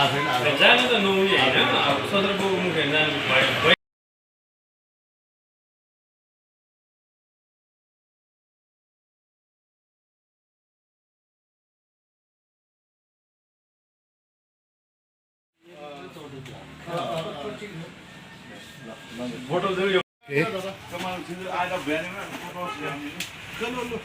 जानु त नहुने होइन अब सदरमुखहरू जानु भयो फोटो दियो कमाल छ आज बिहानमा फोटो चलो लो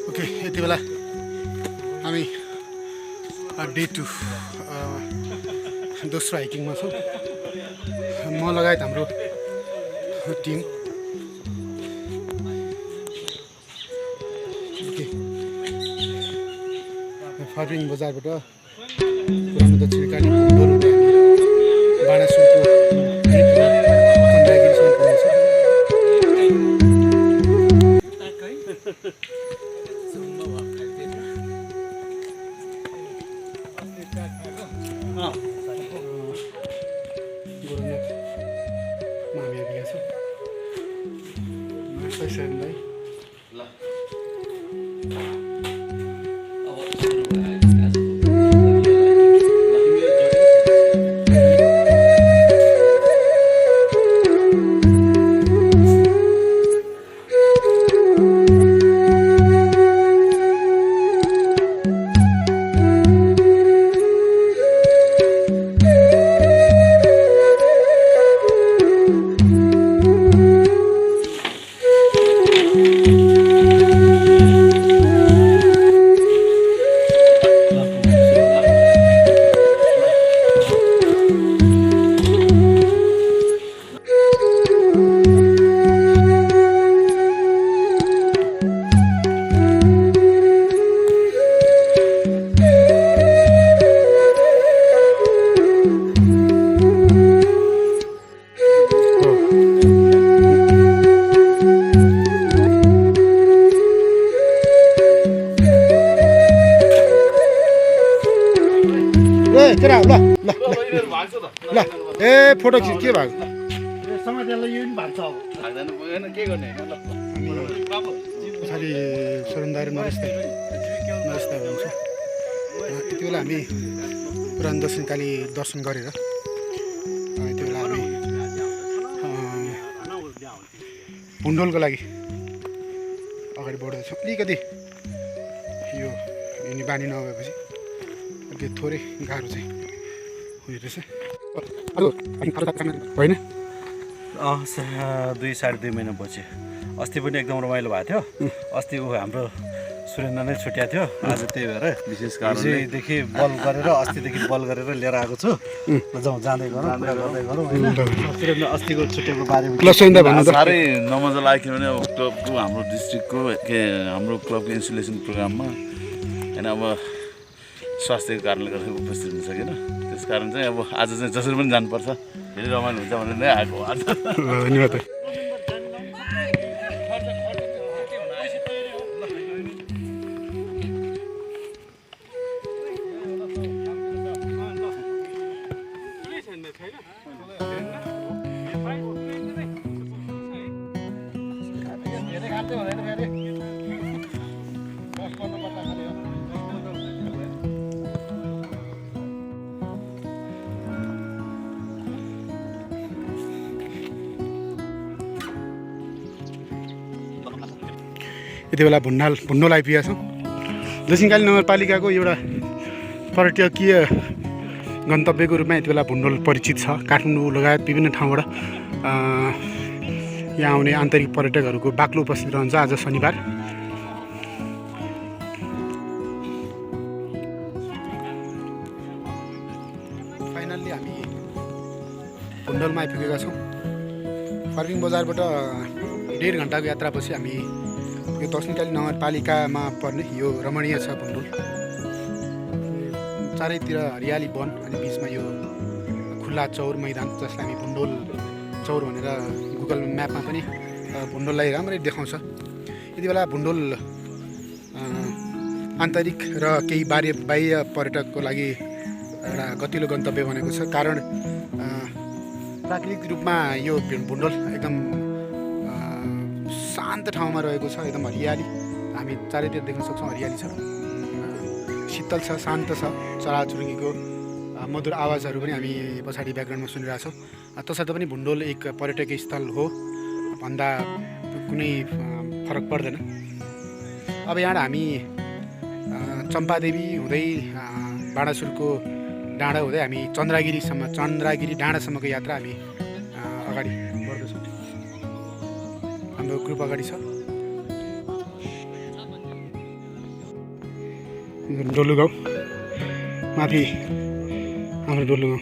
ओके यति बेला हामी डे 2 दोस्रो हाइकिङमा छौँ म लगायत हाम्रो टिम ओके फार्पिङ बजारबाट पुरानो दक्षिण कालीम्पोङ बाणासुरको चन्द्रगिरीसम्म पुग्नेछ केरा ल ल ल ए फोटो खिच के भएको पछाडि सुरन्दार नरेस्ता हुनुहुन्छ यति बेला हामी पुरानो दक्षिणकाली दर्शन गरेर यति बेला हामी हुन्डोलको लागि अगाडि बढ्दैछौँ अलिकति यो हिँड्ने बानी नभएपछि अलिकति थोरै गाह्रो चाहिँ हुने रहेछ होइन 2-2.5 महिना पछि अस्ति पनि एकदम रमाइलो भएको थियो अस्ति ऊ हाम्रो सुरेन्द्र नै छुट्या थियो आज त्यही भएर विशेष कारणदेखि बल गरेर अस्तिदेखि बल गरेर लिएर आएको छु जाउँ जाँदै गरौँ गर्दै गरौँ होइन सुरेन्द्र अस्तिको छुट्याएको बारेमा साह्रै नमजा लाग्यो भने अब क्लबको हाम्रो डिस्ट्रिक्टको हाम्रो क्लबको इन्सुलेसन प्रोग्राममा होइन अब स्वास्थ्यको कारणले गर्दा उपस्थित हुन सकेन त्यस कारण चाहिँ अब आज चाहिँ जसरी पनि जानुपर्छ फेरि रमाइलो हुन्छ भनेर नै आएको आज धन्यवाद यति बेला भुन्डोल आइपुगेका छौँ दक्षिणकाली नगरपालिकाको एउटा पर्यटकीय गन्तव्यको रूपमा यति बेला भुन्डोल परिचित छ काठमाडौँ लगायत विभिन्न ठाउँबाट यहाँ आउने आन्तरिक पर्यटकहरूको बाक्लो उपस्थित रहन्छ आज शनिबार फाइनल्ली हामी भुन्डोलमा आइपुगेका छौँ। फार्पिङ बजारबाट 1.5 घन्टाको यात्रापछि हामी यो दक्षिणकाली नगरपालिकामा पर्ने यो रमणीय छ भुन्डोल। चारैतिर हरियाली वन अनि बिचमा यो खुल्ला चौर मैदान जसलाई हामी भुन्डोल चौर भनेर गुगल म्यापमा पनि भुन्डोललाई राम्ररी देखाउँछ। यति बेला भुन्डोल आन्तरिक र केही बाह्य पर्यटकको लागि एउटा गतिलो गन्तव्य बनेको छ। कारण प्राकृतिक रूपमा यो भुन्डोल एकदम शान्त ठाउँमा रहेको छ, एकदम हरियाली हामी चारैतिर देख्न सक्छौँ। हरियाली छ, शीतल छ, शान्त छ, चराचुरुङ्गीको मधुर आवाजहरू पनि हामी पछाडि ब्याकग्राउन्डमा सुनिरहेछौँ। तसर्थ पनि भुन्डोल एक पर्यटकीय स्थल हो भन्दा कुनै फरक पर्दैन। अब यहाँ हामी चम्पादेवी हुँदै बाणासुरको डाँडा हुँदै हामी चन्द्रगिरी डाँडासम्मको यात्रा हामी अगाडि बढ्दैछौँ। हाम्रो ग्रुप अगाडि छ। डोलु गाउँ माथि हाम्रो डोलु गाउँ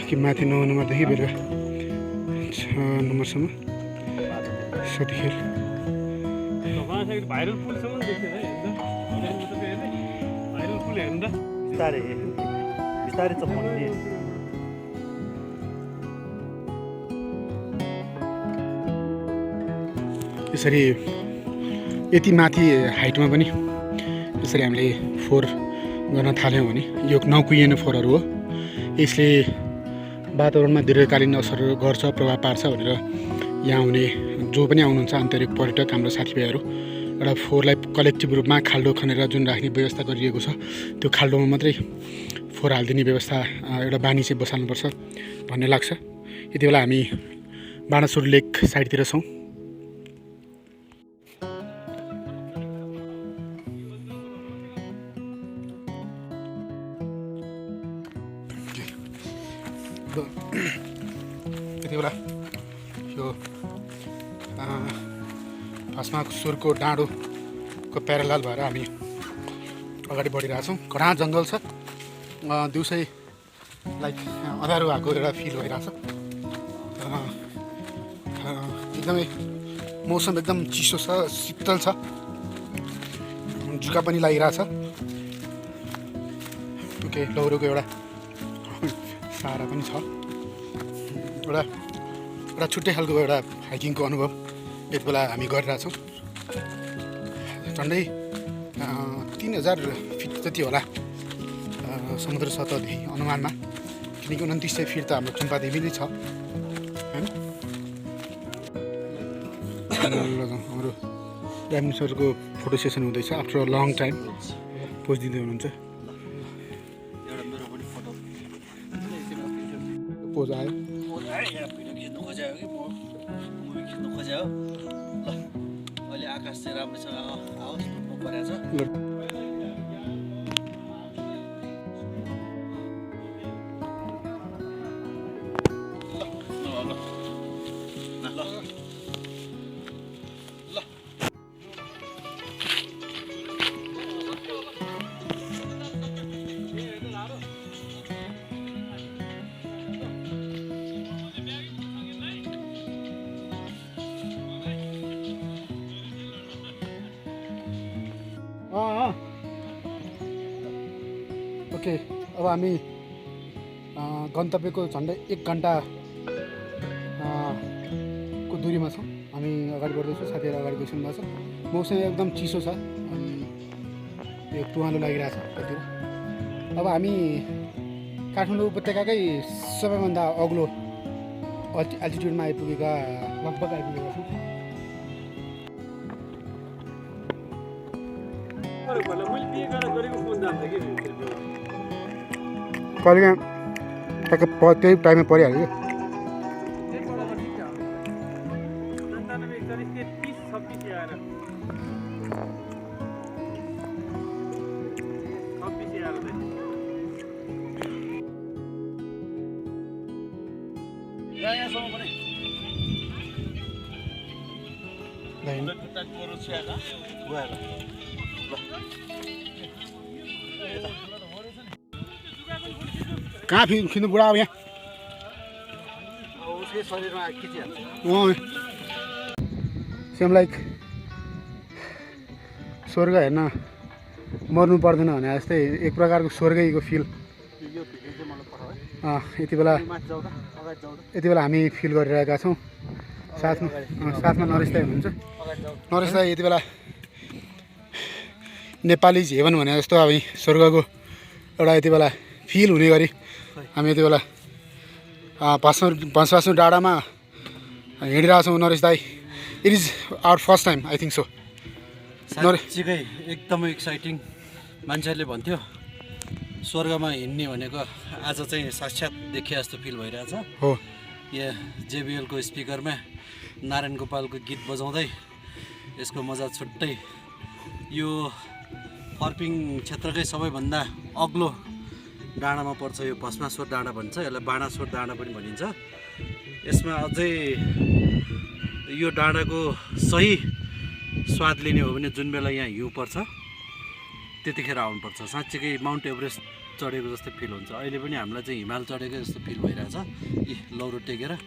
कि माथि 9 नम्बरदेखि बेलुका 6 नम्बरसम्म सतिखेर भाइरल पुलसम्म देख्छ है भाइरल पुल हेर्नु त बिस्तारै चप्पल यसरी यति माथि हाइटमा पनि यसरी हामीले फोहोर गर्न थाल्यौँ भने यो नकुहिने फोहोरहरू हो। यसले वातावरणमा दीर्घकालीन असर गर्छ, प्रभाव पार्छ भनेर यहाँ आउने जो पनि आउनुहुन्छ आन्तरिक पर्यटक हाम्रो साथीभाइहरू एउटा फोहोरलाई कलेक्टिभ रूपमा खाल्डो खनेर जुन राख्ने व्यवस्था गरिएको छ त्यो खाल्डोमा मात्रै फोहोर हालिदिने व्यवस्था एउटा बानी चाहिँ बसाल्नुपर्छ भन्ने लाग्छ। यति बेला हामी बाणासुर लेक साइडतिर छौँ। यति बेला यो भस्मासुरको डाँडोको प्यारलाल भएर हामी अगाडि बढिरहेछौँ। घना जङ्गल छ, दिउँसै लाइक अँध्यारो भएको एउटा फिल भइरहेछ। एकदमै मौसम एकदम चिसो छ, शीतल छ, जुका पनि लागिरहेछ। ओके, लौरोको एउटा सारा पनि छ। एउटा छुट्टै खालको एउटा हाइकिङको अनुभव यति बेला हामी गरिरहेछौँ। झन्डै 3000 फिट जति होला समुद्र सतहदेखि अनुमानमा, किनकि 2900 फिट त हाम्रो चम्पादेवी नै छ होइन। हाम्रो प्राइम मिनिस्टरको फोटो सेसन हुँदैछ after a long time. Pose दिँदै हुनुहुन्छ, पोज आयो। भिडियो खिच्नु खोज्यो कि मुभी खिच्नु खोज्यो हो। ल अहिले आकाश चाहिँ राम्रोसँग आओस् भन्नु परेको छ। ओके, अब हामी गन्तव्यको झन्डै 1 घन्टा को दूरीमा छौँ। हामी अगाडि बढ्दैछौँ, साथीहरू अगाडि गइसक्नु भएको छ। मौसम एकदम चिसो छ, यो तुवालो लागिरहेछ कति। अब हामी काठमाडौँ उपत्यकाकै सबैभन्दा अग्लो अल्टिट्युडमा आइपुगेका लगभग आइपुगेका छौँ। कहिले ट्याक्क त्यही टाइममा परिहाल्यो क्या। कहाँ खिच्नु बुढा अब यहाँ फेरि शरीरमा खिचिहाल्छ। सेम लाइक स्वर्ग हेर्न मर्नु पर्दैन भने जस्तै एक प्रकारको स्वर्गैको फिल यो भिडियो चाहिँ मलाई पठाऊ है। यति बेला माथि जाउँदा अगाडि जाउँदा यति बेला हामी फिल गरिरहेका छौँ। साथमा नरेश दाइ हुनुहुन्छ। अगाडि जाउँदा नरेश दाइ यति बेला नेपाली हेभन भने जस्तो अब स्वर्गको एउटा यति बेला फिल हुने गरी हामी यति बेला भस्मासु डाँडामा हिँडिरहेको छौँ। नरेश दाइ, it is our first time I think so. साँच्चीकै एकदमै एक्साइटिङ। मान्छेहरूले भन्थ्यो स्वर्गमा हिँड्ने भनेको आज चाहिँ साक्षात् देखे जस्तो फिल भइरहेछ। हो, यहाँ जेबिएलको स्पिकरमा नारायण गोपालको गीत बजाउँदै यसको मजा छुट्टै। यो फर्पिङ क्षेत्रकै सबैभन्दा अग्लो डाँडामा पर्छ। यो भस्मासुर डाँडा भन्छ, यसलाई बाणासुर डाँडा पनि भनिन्छ। यसमा अझै यो डाँडाको सही स्वाद लिने हो भने जुन बेला यहाँ हिउँ पर्छ त्यतिखेर आउनुपर्छ। साँच्चीकै माउन्ट एभरेस्ट चढेको जस्तो फिल हुन्छ। अहिले पनि हामीलाई चाहिँ हिमाल चढेको जस्तो फिल भइरहेछ। यी लौरो टेकेर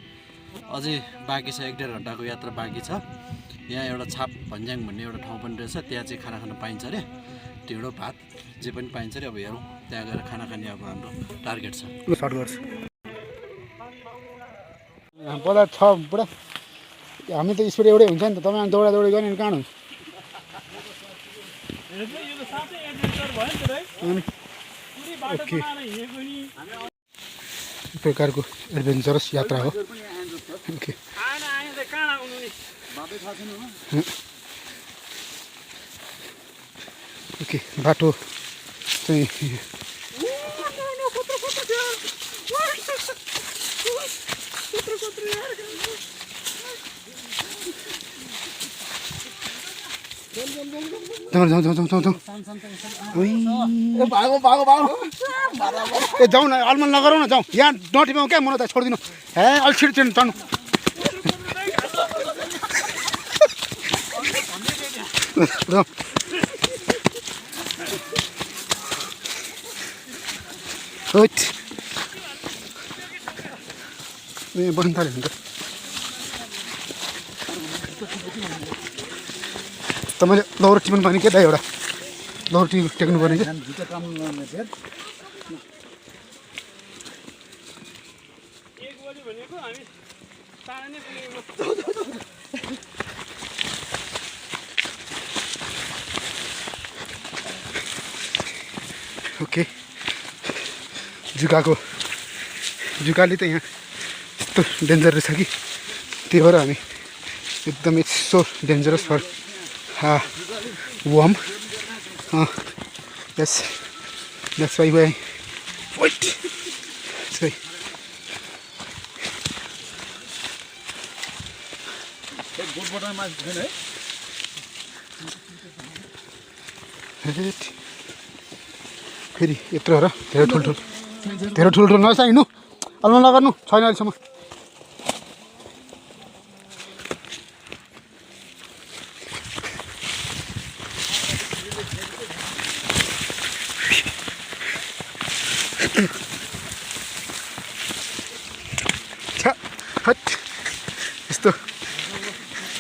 अझै बाँकी छ, 1-1.5 घन्टाको यात्रा बाँकी छ। यहाँ एउटा छाप भन्ज्याङ भन्ने एउटा ठाउँ पनि रहेछ, त्यहाँ चाहिँ खाना खान पाइन्छ अरे। ढिँडो भात जे पनि पाइन्छ अरे। अब हेरौँ, त्यहाँ गएर खाना खाने अब हाम्रो टार्गेट छ। सर्ट गर्छु। बजार छ पुरा, हामी त स्पिड एउटै हुन्छ नि त। तपाईँ दौडा दौडी गर्ने कहाँ हुन्छ? ओके, एक प्रकारको एडभेन्चरस यात्रा हो। ओके, ओके, बाटो चाहिँ जाउँ जाउँ जाउँ जाउँ जाउँ जाउँ ए जाउँ न, अलमल नगरौँ न, जाउँ। यहाँ नटिपाउँ क्या, मलाई त छोडिदिनु। हे अलिक छिटो छिटो चढ्नु। ए बस्नु थाल्यो भने त तपाईँले लौरो टिप्नु पर्ने के त, एउटा लौरो टेक्नु पर्ने क्या। ओके, जुकाले त यहाँ यस्तो डेन्जर रहेछ कि त्यही भएर हामी एकदमै so dangerous for warm. Yes, that's why we wait. Sorry. फेरि यत्रो र धेरै ठुल्ठुलो नर्स हिँड्नु, अलमा नगर्नु, छैन अहिलेसम्म।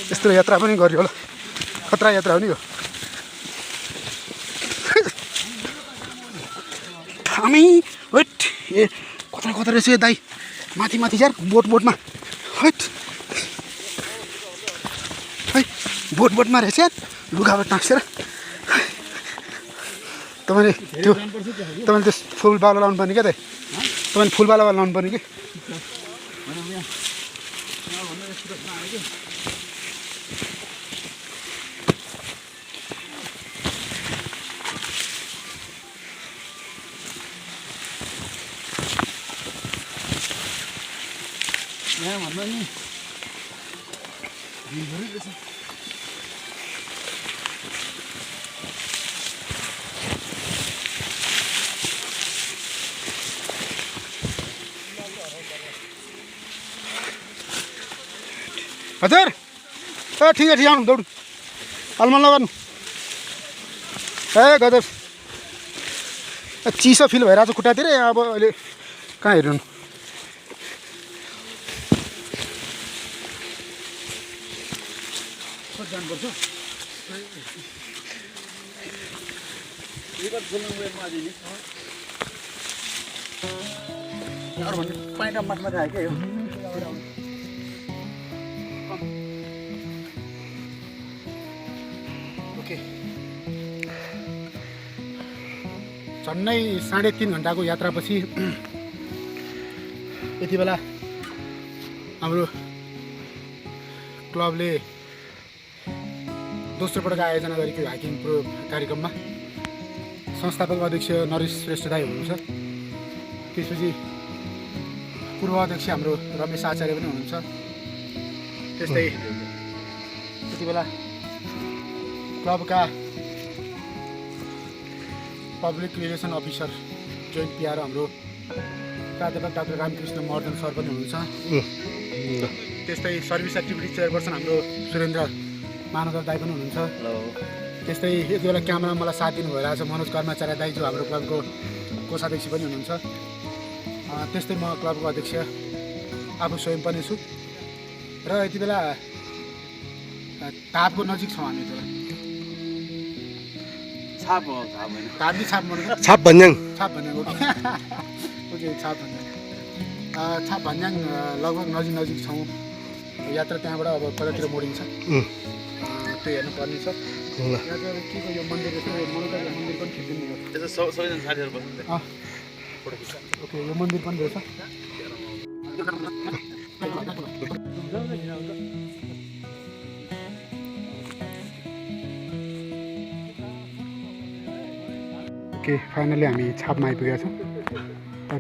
यस्तो यात्रा पनि गर्यो होला, खतरा यात्रा हो नि यो। हामी वेट, ए कता कता रहेछ यो दाइ, माथि माथि यार, बोटमा हैट है, बोटमा रहेछ यार, लुगाबाट टाँसेर। तपाईँले त्यो फुलवाला लाउनु पर्ने क्या त, तपाईँले फुलवाला लाउनु पर्ने कि। हजुर ठिक है, आउनु दौड, अलमल नगर्नु। ए गजब चिसो फिल भइरहेको छ खुट्टातिर। अब अहिले कहाँ हेर्नु, जानुपर्छ पाइटा माथमा आयो क्या यो ओके झन्डै 3.5 घन्टाको यात्रापछि यति बेला हाम्रो क्लबले दोस्रो पटक आयोजना गरेको हाइकिङ कार्यक्रममा संस्थापक अध्यक्ष नरेश श्रेष्ठ दाई हुनुहुन्छ त्यसपछि पूर्व अध्यक्ष हाम्रो रमेश आचार्य पनि हुनुहुन्छ त्यस्तै यति बेला क्लबका public relation officer joint PR हाम्रो प्राध्यापक डाक्टर रामकृष्ण महर्जन सर पनि हुनुहुन्छ त्यस्तै सर्भिस एक्टिभिटी चेयरपर्सन हाम्रो सुरेन्द्र मानदर दाई पनि हुनुहुन्छ त्यस्तै यति बेला क्यामेरामा मलाई साथ दिनु भइरहेको छ मनोज कर्माचार्य दाई जो हाम्रो क्लबको कोषाध्यक्ष पनि हुनुहुन्छ त्यस्तै म क्लबको अध्यक्ष आफू स्वयं पनि छु र यति बेला तापको नजिक छौँ हामी छाप छाप भन्ज्याङ ओके छाप भन्ज्याङ लगभग नजिक छौँ यात्रा त्यहाँबाट अब कतातिर मोडिन्छ त्यो हेर्नुपर्ने छ यहाँ चाहिँ के को यो मन्दिर रहेछ मलाई त मन्दिर पनि खिचिदिनु सबैजना साथीहरू बस्नु ओके यो मन्दिर पनि रहेछ ओके फाइनली हामी छापमा आइपुगेका छौँ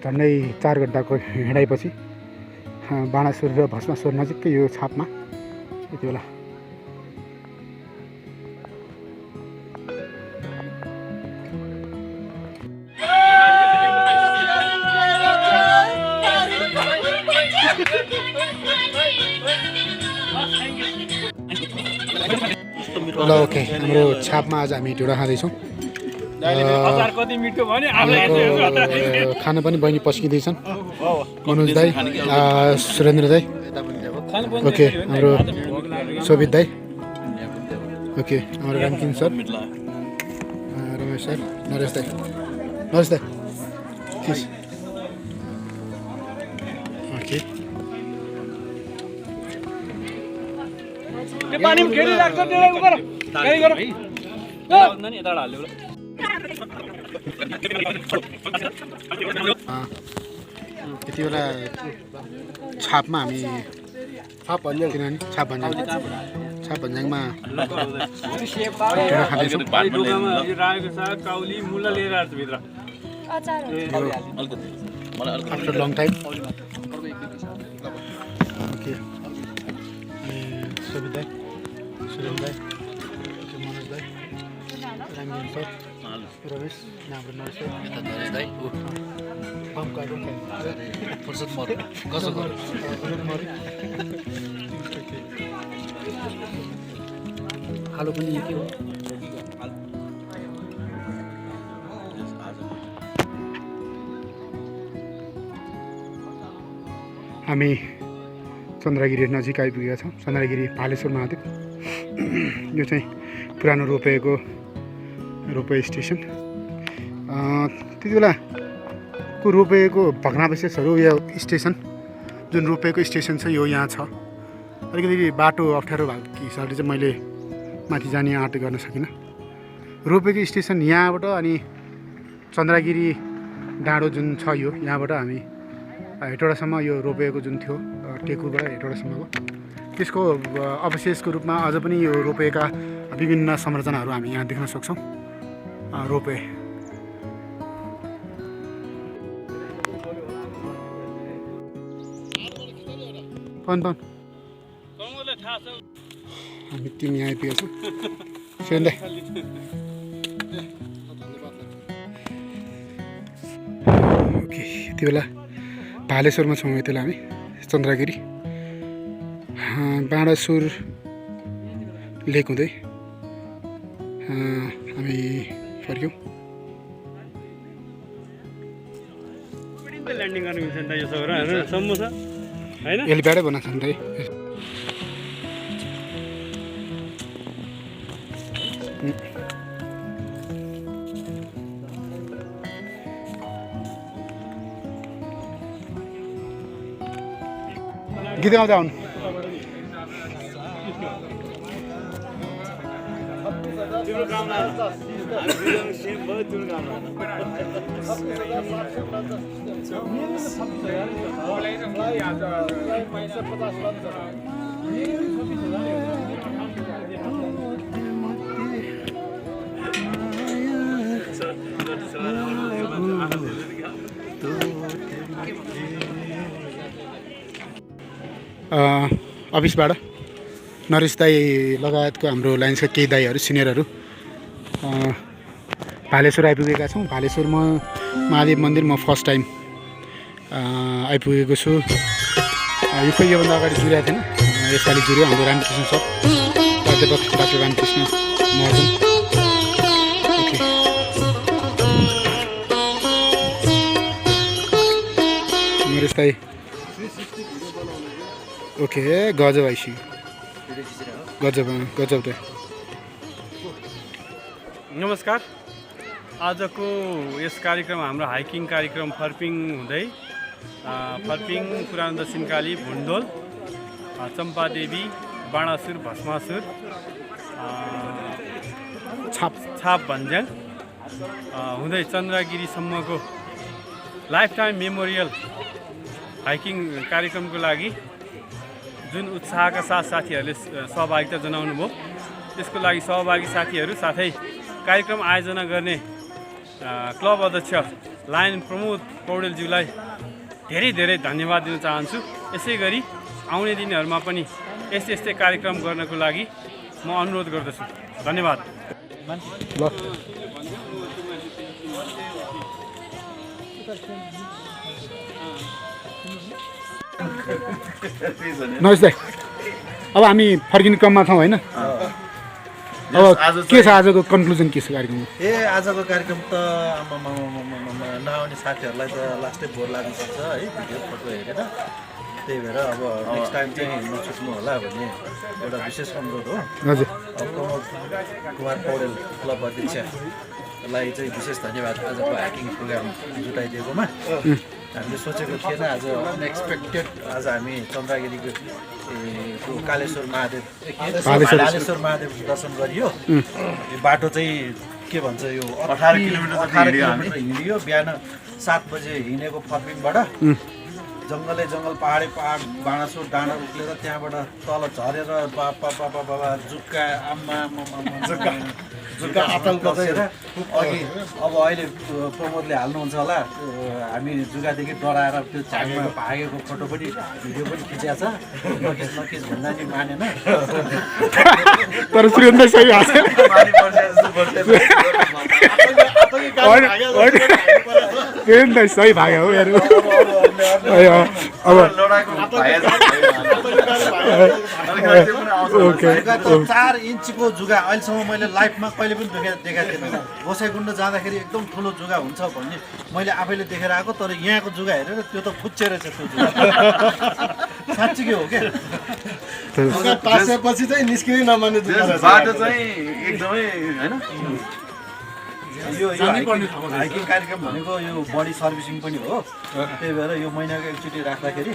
झन्डै 4 घन्टाको हिँडाइपछि बाणासुर र भस्मासुर नजिकै यो छापमा यति बेला ल ओके हाम्रो छापमा आज हामी ढुँडा खाँदैछौँ खाना पनि बहिनी पस्किँदैछन् मनोज दाई सुरेन्द्र दाई ओके हाम्रो शोभित दाई ओके हाम्रो रामकिन सर रमेश सर नरेश दाई ओके यति बेला छापमा हामी किनभने छाप भन्ज्याङमा खाँदैछौँ आफ्टर लङ टाइम ओके शोभित दाई सुरेन्द्र दाई मनोज दाई रामगिन सर रमेश हाम्रो नरेश दाई आलु पनि के हो हामी चन्द्रगिरी नजिक आइपुगेका छौँ चन्द्रगिरी भालेश्वर महादेव यो चाहिँ पुरानो रोपवे स्टेसन त्यति बेलाको रोपवेको भग्नावशेषहरू यो स्टेसन जुन रोपवेको स्टेसन छ यो यहाँ छ अलिकति बाटो अप्ठ्यारो भएको हिसाबले चाहिँ मैले माथि जाने आँट गर्न सकिनँ रोपवेको स्टेसन यहाँबाट अनि चन्द्रगिरी डाँडो जुन छ यो यहाँबाट हामी हेटौडासम्म यो रोपवेको जुन थियो टेकुबाट हेटौडासम्मको त्यसको अवशेषको रूपमा अझ पनि यो रोपवेका विभिन्न संरचनाहरू हामी यहाँ देख्न सक्छौँ रोपवे हामी तिमी यहाँ आइपुगेको छौँ सुरेन्द्र ओके यति बेला भालेश्वरमा छौँ यति बेला हामी चन्द्रगिरी बाणासुर लेक हुँदै हामी फर्क्यौँ ल्यान्डिङ गर्नु मिल्छ नि त यो सबै सम्म छ हैन हेलिप्याडै बनाएको छ नि त गीत गाउँदै आउनु अफिसबाट नरेश दाई लगायतको हाम्रो लाइन्सका केही दाईहरू सिनियरहरू भालेश्वर आइपुगेका छौँ। भालेश्वर महादेव मन्दिर म फर्स्ट टाइम आइपुगेको छु। यो खोइ योभन्दा अगाडि जुरेको थिएन, यसपालि जुर्यो हाम्रो रामकृष्ण सर, प्राध्यापक डाक्टर रामकृष्ण महर्जन। नरेश दाई ओके गजब आइसक्यो, गजब गजब त। नमस्कार, आजको यस कार्यक्रम हाम्रो हाइकिङ कार्यक्रम फर्पिङ हुँदै फर्पिङ पुरानो दक्षिणकाली भुन्डोल चम्पादेवी बाणासुर भस्मासुर छाप भन्ज्याङ हुँदै चन्द्रगिरीसम्मको लाइफ टाइम मेमोरियल हाइकिङ कार्यक्रमको लागि जुन उत्साहका साथ साथीहरूले सहभागिता जनाउनु भयो, त्यसको लागि सहभागी साथीहरू साथै कार्यक्रम आयोजना गर्ने क्लब अध्यक्ष लायन प्रमोद पौडेलज्यूलाई धेरै धेरै धन्यवाद दिन चाहन्छु। यसै गरी आउने दिनहरूमा पनि यस्तै कार्यक्रम गर्नको लागि म अनुरोध गर्दछु। धन्यवाद। नमस्ते दाइ, अब हामी फर्किने क्रममा छौँ होइन? अब के छ आजको कन्क्लुजन, के छ कार्यक्रमको? आजको कार्यक्रम त नआउने साथीहरूलाई त लास्टै बोर लाग्न सक्छ है, भिडियो फोटो हेरेर। त्यही भएर अब नेक्स्ट टाइम चाहिँ नछुट्नु होला भन्ने एउटा विशेष अनुरोध हो। हजुर, प्रमोद कुमार पौडेल क्लब अध्यक्षलाई चाहिँ विशेष धन्यवाद आजको हाइकिङ प्रोग्राम जुटाइदिएकोमा। हामीले सोचेको थिएन, आज अनएक्सपेक्टेड आज हामी चन्द्रगिरीको कालेश्वर महादेव दर्शन गरियो। यो बाटो चाहिँ के भन्छ, यो 18 किलोमिटर हिँडियो। बिहान 7 बजे हिँडेको फर्पिङबाट जङ्गल पहाड बाँडासुर डाँडा उक्लेर त्यहाँबाट तल झरेर बाबा जुक्का आम्मा जुक्का आतङ्क चाहिँ अघि अब अहिले प्रमोदले हाल्नुहुन्छ होला, हामी जुगादेखि डराएर त्यो झाङमा भागेको फोटो पनि भिडियो पनि खिचेको छ। नखिच भन्दा नि मानेन, तर सुरेन्द्र सही हाल्छ। सही भाग्यो हो यार। अब 4 इन्चको जुगा अहिलेसम्म मैले लाइफमा कहिले पनि देखाएको थिएन। गोसाइकुण्ड जाँदाखेरि एकदम ठुलो जुगा हुन्छ भन्ने मैले आफैले देखेर आएको, तर यहाँको जुगा हेरेर त्यो त फुच्चे रहेछ त्यो जुगा। साँच्चै हो क्या, पासेपछि चाहिँ निस्किनै नमान्ने बाटो चाहिँ एकदमै होइन। यो हाइकिङ कार्यक्रम भनेको यो बडी सर्भिसिङ पनि हो। त्यही भएर यो महिनाको एकचोटि राख्दाखेरि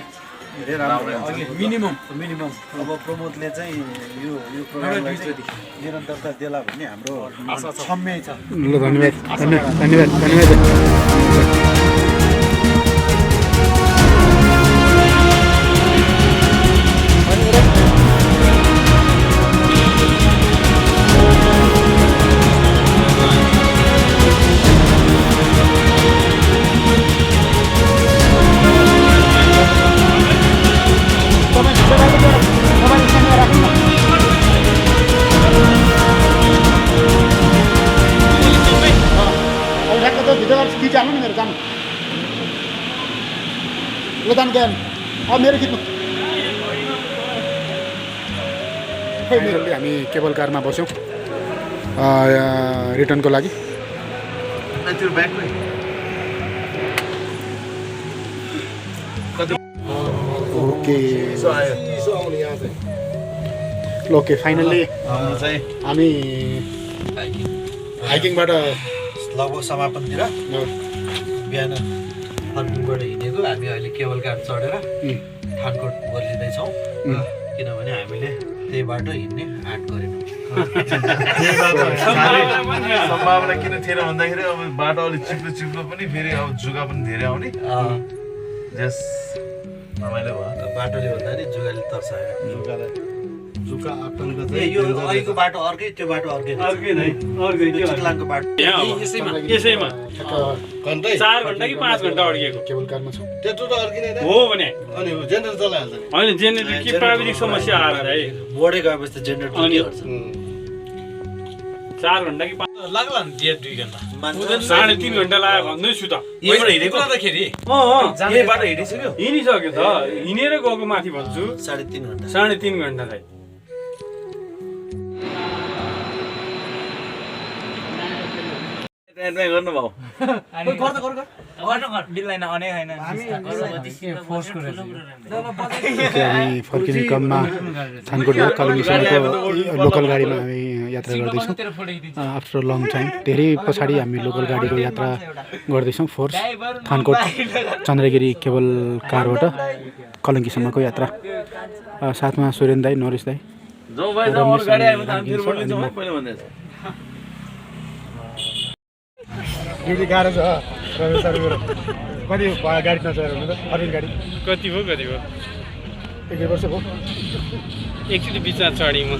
धेरै राम्रो। अघि मिनिमम अब प्रमोदले चाहिँ यो प्रोग्रामलाई निरन्तरता देला भन्ने हाम्रो क्षम्य छ। ल धन्यवाद। मेरो गीतमा हामी केबल कारमा बस्यौँ रिटर्नको लागि। ओके फाइनल्ली हामी हाइकिङ हाइकिङबाट लगभग समापनतिर बिहान फर्पिङबाट हिँडेको हामी अहिले केबल कार चढेर थानकोट ओर्लिँदैछौँ किनभने हामीले त्यही बाटो हिँड्ने आँट गरेनौँ सम्भावना किन थिएन भन्दाखेरि अब बाटो अलिक चिप्लो पनि फेरि अब जुगा पनि धेरै आउने जस रमाइलो भयो बाटोले भन्दाखेरि जुगाले तर्सायो जुका आतङ्क यो अहिलेको बाटो अर्कै त्यो बाटो अर्कै चितलाङको बाटो यसैमा 4 घन्टा कि 5 घन्टा अड्किएको केबल कारमा छौँ त्यत्रो त अर्किने हो भने अनि जेनेरेटर चलाइहाल्छ नि होइन जेनेरेटर के प्राविधिक समस्या आएर है बोर्डै गएपछि त जेनेरेटर के गर्छ 4 घन्टा कि 5 लाग्ला नि 2 घन्टा 3.5 घन्टा लाग्यो भन्दैछु त यहीबाट हिँडेको अन्तखेरि यही बाटो हिँडिसक्यो हिँडिसक्यो त हिँडेर गएको माथि भन्छु 3.5 घन्टा 3.5 घन्टा चाहिँ गर्नुभयो हामी फर्किने क्रममा थानकोटबाट कालिम्पोङसम्मको लोकल गाडीमा हामी यात्रा गर्दैछौँ आफ्टर लङ टाइम धेरै पछाडि हामी लोकल गाडीको यात्रा गर्दैछौँ फोर्स थानकोट चन्द्रगिरी केबल कारबाट कलङ्कीसम्मको यात्रा साथमा सुरेन दाई नरेश दाई ड्युटी गाह्रो छ कति गाडी नचढेर हुनु त फर्किङ गाडी कति भयो 1 वर्ष भयो एकचोटि बिचमा चढेँ म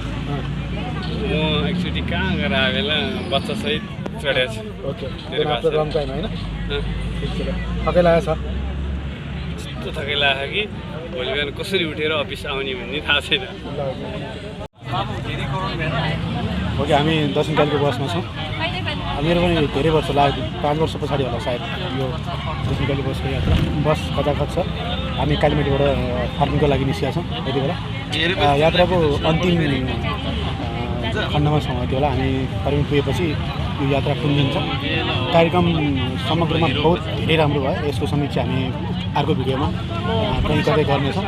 एकचोटि कहाँ गएर आयो बेला बच्चासहित चढेको छु ओके लङ टाइम होइन थकै लागेको छ यस्तो थकै लाग्यो कि भोलि बिहान कसरी उठेर अफिस आउने भन्ने थाहा छैन ओके हामी दक्षिणकालीको बसमा छौँ मेरो पनि धेरै वर्ष लाग्यो 5 वर्ष पछाडि होला सायद यो दक्षिणकाली बसको यात्रा बस खचाखच छ हामी कालीमाटीबाट फार्मिङको लागि निस्केका छौँ यति बेला यात्राको अन्तिम खण्डमा छौँ यति बेला हामी फार्मिङ पुगेपछि यो यात्रा पुगिन्छ कार्यक्रम समग्रमा बहुत धेरै राम्रो भयो यसको समीक्षा हामी अर्को भिडियोमा कहीँ कतै गर्नेछौँ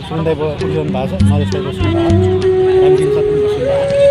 सुन्दै उठिरहनु भएको छ नरेश दाई बस्नु भएको छ